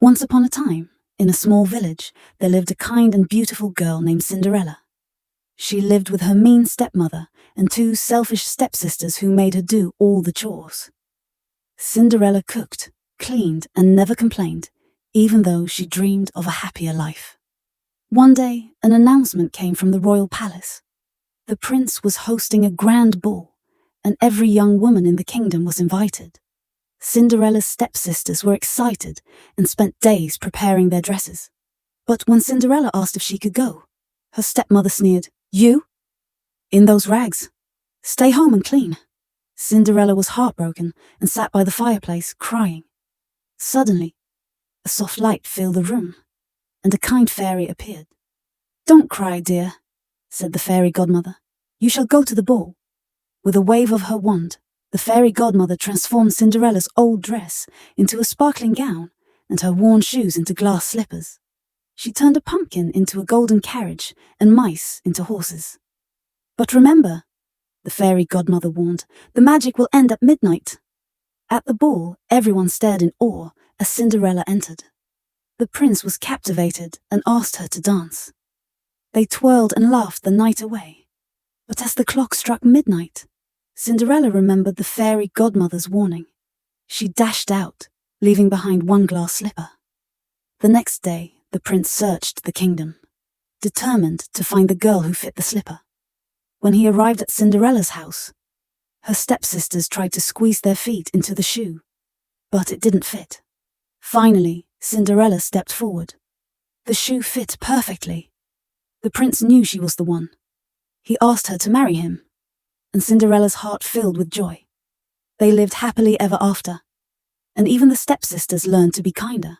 Once upon a time, in a small village, there lived a kind and beautiful girl named Cindrella. She lived with her mean stepmother and two selfish stepsisters who made her do all the chores. Cindrella cooked, cleaned, and never complained, even though she dreamed of a happier life. One day, an announcement came from the royal palace. The prince was hosting a grand ball, and every young woman in the kingdom was invited. Cinderella's stepsisters were excited and spent days preparing their dresses. But when Cinderella asked if she could go, her stepmother sneered, "You? In those rags? Stay home and clean." Cinderella was heartbroken and sat by the fireplace, crying. Suddenly, a soft light filled the room, and a kind fairy appeared. "Don't cry, dear," said the fairy godmother. "You shall go to the ball." With a wave of her wand, the fairy godmother transformed Cinderella's old dress into a sparkling gown and her worn shoes into glass slippers. She turned a pumpkin into a golden carriage and mice into horses. "But remember," the fairy godmother warned, "the magic will end at midnight." At the ball, everyone stared in awe as Cinderella entered. The prince was captivated and asked her to dance. They twirled and laughed the night away. But as the clock struck midnight, Cinderella remembered the fairy godmother's warning. She dashed out, leaving behind one glass slipper. The next day, the prince searched the kingdom, determined to find the girl who fit the slipper. When he arrived at Cinderella's house, her stepsisters tried to squeeze their feet into the shoe, but it didn't fit. Finally, Cinderella stepped forward. The shoe fit perfectly. The prince knew she was the one. He asked her to marry him, and Cinderella's heart filled with joy. They lived happily ever after, and even the stepsisters learned to be kinder.